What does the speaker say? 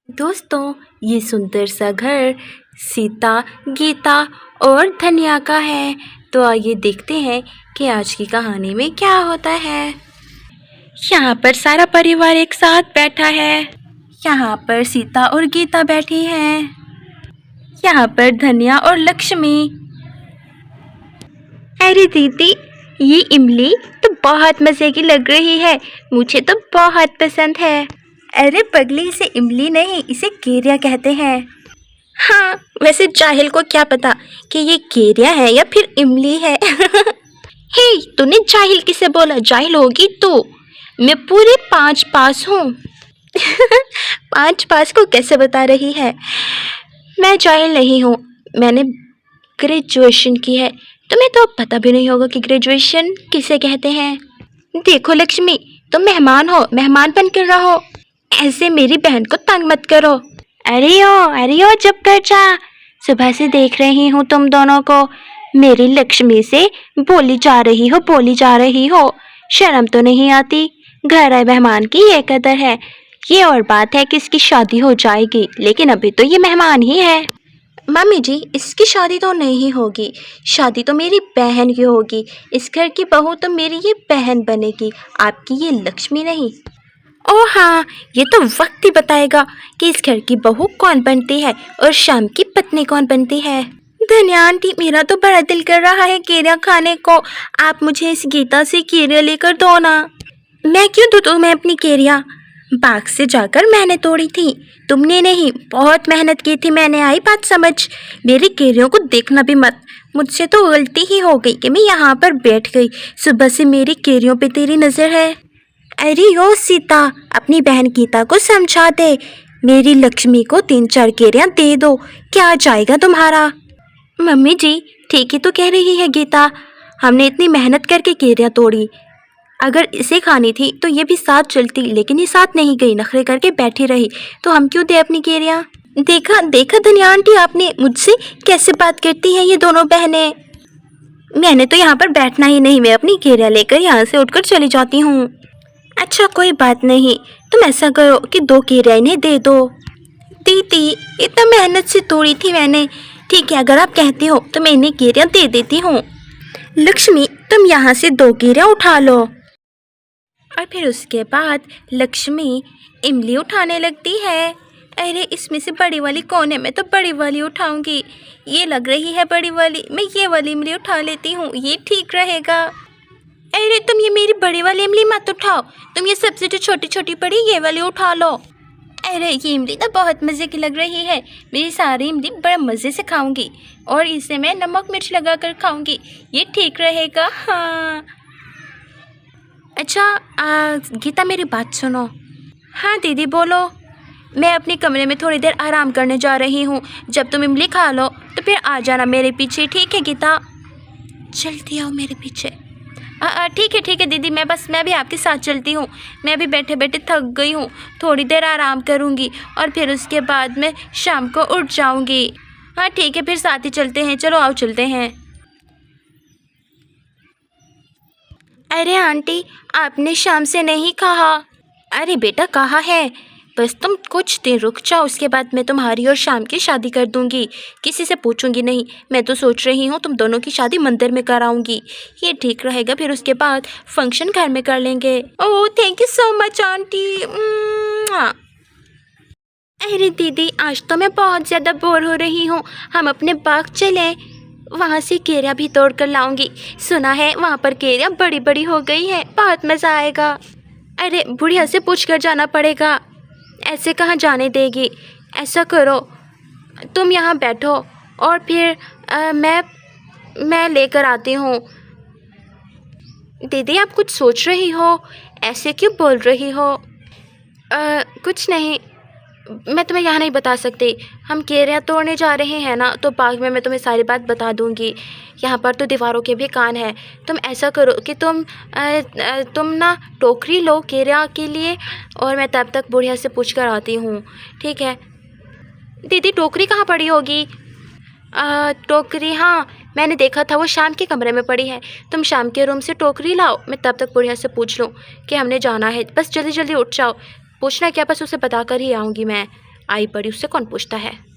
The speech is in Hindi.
दोस्तों, ये सुंदर सा घर सीता, गीता और धनिया का है। तो आइए देखते हैं कि आज की कहानी में क्या होता है। यहाँ पर सारा परिवार एक साथ बैठा है। यहाँ पर सीता और गीता बैठी हैं। यहाँ पर धनिया और लक्ष्मी। अरे दीदी, ये इमली तो बहुत मज़े की लग रही है, मुझे तो बहुत पसंद है। अरे पगली, इसे इमली नहीं, इसे केरिया कहते हैं। हाँ, वैसे जाहिल को क्या पता कि ये केरिया है या फिर इमली है। हे, तूने जाहिल किसे बोला? जाहिल होगी तू। मैं पूरे 5 पास हूँ। 5 पास को कैसे बता रही है? मैं जाहिल नहीं हूँ, मैंने ग्रेजुएशन की है। तुम्हें तो पता भी नहीं होगा कि ग्रेजुएशन किसे कहते हैं। देखो लक्ष्मी, तुम मेहमान हो, मेहमान बन कर रहो। ऐसे मेरी बहन को तंग मत करो। अरे ओ चुप कर जा। सुबह से देख रही हूँ तुम दोनों को मेरी लक्ष्मी से बोली जा रही हो। शर्म तो नहीं आती? घर आए मेहमान की ये कदर है। ये और बात है कि इसकी शादी हो जाएगी, लेकिन अभी तो ये मेहमान ही है। मम्मी जी, इसकी शादी तो नहीं होगी, शादी तो मेरी बहन की होगी। इस घर की बहू तो मेरी ये बहन बनेगी, आपकी ये लक्ष्मी नहीं। ओ हाँ, ये तो वक्त ही बताएगा कि इस घर की बहू कौन बनती है और शाम की पत्नी कौन बनती है। धनिया आंटी, मेरा तो बड़ा दिल कर रहा है केरिया खाने को। आप मुझे इस गीता से केरिया लेकर दो ना। मैं क्यों दूँ तुम्हें अपनी केरिया? बाग से जाकर मैंने तोड़ी थी, तुमने नहीं। बहुत मेहनत की थी मैंने, आई बात समझ। मेरी केरियों को देखना भी मत। मुझसे तो गलती ही हो गई कि मैं यहाँ पर बैठ गई। सुबह से मेरी केरियों पे तेरी नज़र है। अरे ओ सीता, अपनी बहन गीता को समझा दे, मेरी लक्ष्मी को 3-4 केरियाँ दे दो, क्या जाएगा तुम्हारा। मम्मी जी, ठीक ही तो कह रही है गीता, हमने इतनी मेहनत करके केरियाँ तोड़ी। अगर इसे खानी थी तो ये भी साथ चलती, लेकिन ये साथ नहीं गई, नखरे करके बैठी रही। तो हम क्यों दे अपनी केरियाँ? देखा धनिया आंटी, आपने मुझसे कैसे बात करती हैं ये दोनों बहनें। मैंने तो यहाँ पर बैठना ही नहीं, मैं अपनी केरियाँ लेकर यहाँ से उठकर चली जाती हूँ। अच्छा कोई बात नहीं, तुम ऐसा करो कि 2 केरिया इन्हें दे दो। दीदी, इतना मेहनत से तोड़ी थी मैंने। ठीक है, अगर आप कहती हो तो मैं इन्हें केरिया दे देती हूँ। लक्ष्मी, तुम यहाँ से 2 केरिया उठा लो। और फिर उसके बाद लक्ष्मी इमली उठाने लगती है। अरे इसमें से बड़ी वाली कौन है? मैं तो बड़ी वाली उठाऊंगी। ये लग रही है बड़ी वाली, मैं ये वाली इमली उठा लेती हूँ, ये ठीक रहेगा। अरे तुम ये मेरी बड़ी वाली इमली मत उठाओ, तुम ये सबसे जो छोटी छोटी पड़ी ये वाली उठा लो। अरे ये इमली तो बहुत मज़े की लग रही है, मेरी सारी इमली बड़ा मज़े से खाऊंगी और इसे मैं नमक मिर्च लगा कर खाऊंगी, ये ठीक रहेगा। हाँ अच्छा गीता, मेरी बात सुनो। हाँ दीदी बोलो। मैं अपने कमरे में थोड़ी देर आराम करने जा रही हूँ, जब तुम इमली खा लो तो फिर आ जाना मेरे पीछे, ठीक है गीता? जल्दी आओ मेरे पीछे। ठीक है दीदी, मैं भी आपके साथ चलती हूँ। मैं भी बैठे बैठे थक गई हूँ, थोड़ी देर आराम करूँगी और फिर उसके बाद मैं शाम को उठ जाऊँगी। हाँ ठीक है, फिर साथ ही चलते हैं, चलो आओ चलते हैं। अरे आंटी, आपने शाम से नहीं कहा। अरे बेटा कहा है, बस तुम कुछ दिन रुक जाओ, उसके बाद मैं तुम्हारी और शाम की शादी कर दूंगी, किसी से पूछूंगी नहीं। मैं तो सोच रही हूँ तुम दोनों की शादी मंदिर में कराऊंगी, ये ठीक रहेगा। फिर उसके बाद फंक्शन घर में कर लेंगे। Oh thank you so much aunty. अरे दीदी, आज तो मैं बहुत ज़्यादा बोर हो रही हूँ, हम अपने बाग चलें, वहाँ से केरिया भी तोड़ कर लाऊंगी। सुना है वहाँ पर केरिया बड़ी बड़ी हो गई है, बहुत मज़ा आएगा। अरे बुढ़िया से पूछ कर जाना पड़ेगा, ऐसे कहाँ जाने देगी। ऐसा करो, तुम यहाँ बैठो और फिर मैं लेकर आती हूँ। दीदी आप कुछ सोच रही हो, ऐसे क्यों बोल रही हो? कुछ नहीं, मैं तुम्हें यहाँ नहीं बता सकती। हम केरिया तोड़ने जा रहे हैं ना, तो बाग में मैं तुम्हें सारी बात बता दूँगी। यहाँ पर तो दीवारों के भी कान हैं। तुम ऐसा करो कि तुम ना टोकरी लो केरिया के लिए, और मैं तब तक बुढ़िया से पूछ कर आती हूँ, ठीक है? दीदी टोकरी कहाँ पड़ी होगी? टोकरी, हाँ मैंने देखा था, वो शाम के कमरे में पड़ी है। तुम शाम के रूम से टोकरी लाओ, मैं तब तक बुढ़िया से पूछ लूँ कि हमने जाना है। बस जल्दी जल्दी उठ जाओ, पूछना क्या, बस उसे बता कर ही आऊँगी मैं। आई पड़ी उससे कौन पूछता है।